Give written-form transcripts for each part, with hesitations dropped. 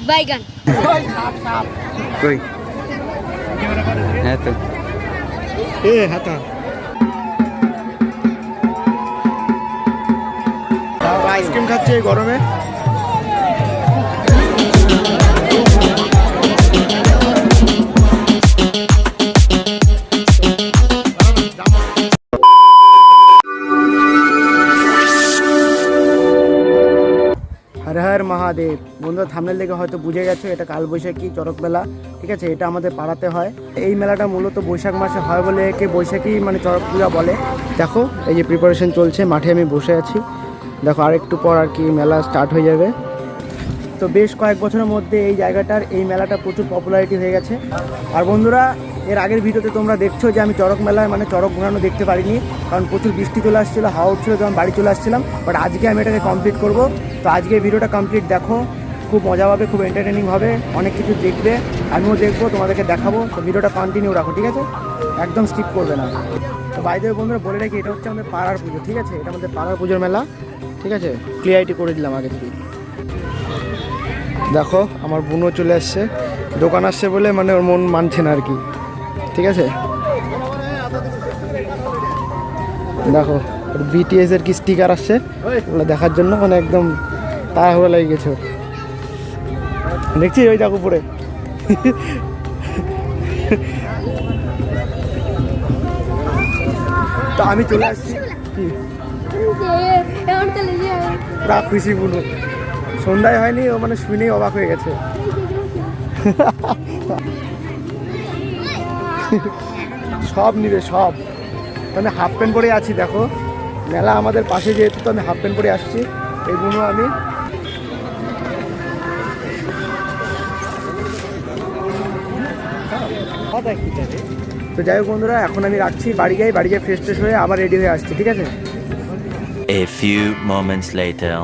বাইগান কই হ্যাঁ তো হাতা আইসক্রিম খাচ্ছে এই গরমে। হর হর মহাদেব। বন্ধুরা থাম্বনেল দেখে হয়তো বুঝে গেছো এটা কালবৈশাখী চড়ক মেলা, ঠিক আছে। এটা আমাদের পাড়াতে হয়। এই মেলাটা মূলত বৈশাখ মাসে হয় বলে একে বৈশাখী মানে চড়ক পূজা বলে। দেখো এই যে প্রিপারেশন চলছে, মাঠে আমি বসে আছি। দেখো আর একটু পর আর কি মেলা স্টার্ট হয়ে যাবে। তো বেশ কয়েক বছরের মধ্যে এই জায়গাটার এই মেলাটা প্রচুর পপুলারিটি হয়ে গেছে। আর বন্ধুরা এর আগের ভিডিওতে তোমরা দেখছো যে আমি চড়ক মেলায় মানে চড়ক ঘোরানো দেখতে পারিনি, কারণ প্রচুর বৃষ্টি চলে আসছিলো, হাওয়া উঠছিলো, যখন বাড়ি চলে আসছিলাম। বাট আজকে আমি এটাকে কমপ্লিট করব। তো আজকে ভিডিওটা কমপ্লিট দেখো, খুব মজা হবে, খুব এন্টারটেনিং হবে, অনেক কিছু দেখবে, আমিও দেখবো, তোমাদেরকে দেখাবো। তো ভিডিওটা কন্টিনিউ রাখো, ঠিক আছে, একদম স্কিপ করবে না। তো বাইরে বন্ধুরা বলে রাখি এটা হচ্ছে আমাদের পাড়ার পুজো, ঠিক আছে। এটা আমাদের পাড়ার পুজোর মেলা, ঠিক আছে। ক্লিয়ারিটি করে দিলাম আগে থেকে। দেখো আমার বোনও চলে আসছে, দোকান আসছে বলে মানে ওর মন মানছে না আর কি, ঠিক আছে। দেখো বিটিএস এর কি স্টিকার আসছে ওগুলো দেখার জন্য, মানে একদম তাড়াহুড়ো লেগে গেছে। দেখছি ওই দেখো উপরে। তো আমি চলে আসছি, পুরা খুশি বুনু। সন্ধ্যায় হয়নি, ও মানে শুনেই অবাক হয়ে গেছে। সব নিবে সব, মানে হাফ প্যান্ট পরে আছি। দেখো মেলা আমাদের পাশে যেহেতু, তো আমি হাফ প্যান্ট পরে আসছি, এই বুনু আমি। তো যাই হোক বন্ধুরা, এখন আমি রাখছি, বাড়ি যাই, বাড়ি গিয়ে ফ্রেশ ট্রেশ হয়ে আবার রেডি হয়ে আসছি, ঠিক আছে। A few moments later.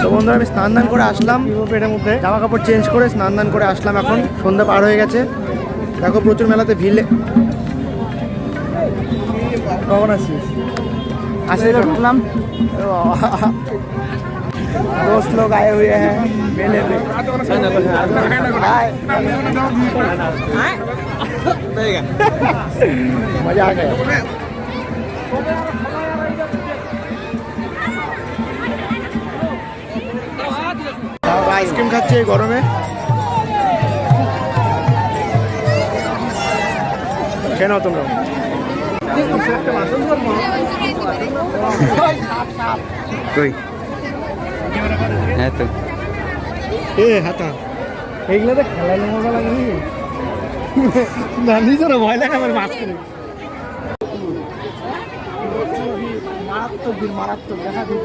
তো বন্ধুরা আমি স্নান দান করে আসলাম, পেটের মধ্যে জামা কাপড় চেঞ্জ করে স্নান দান করে আসলাম। এখন সন্ধ্যা পার হয়ে গেছে। দেখো প্রচুর মেলাতে ভিড়। কখন আসছিস? আসলে ঢুকলাম, दोस्त लोग आए हुए हैं मेले में। मजा आ गया। আইসক্রিম খাচ্ছে এই গরমে। কেন তোমরা কই হ্যাঁ তো হাতা এইগুলো তো খেলায় মজা লাগে না, নিজের ভয় লাগে আমার মাছ করে। মারাত্মক দিন, মারাত্মক দেখা দিন।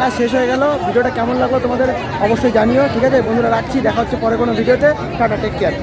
কাজ শেষ হয়ে গেল। ভিডিওটা কেমন লাগলো তোমাদের অবশ্যই জানিও, ঠিক আছে বন্ধুরা। রাখছি, দেখা হচ্ছে পরে কোনো ভিডিওতে। Tata, take care.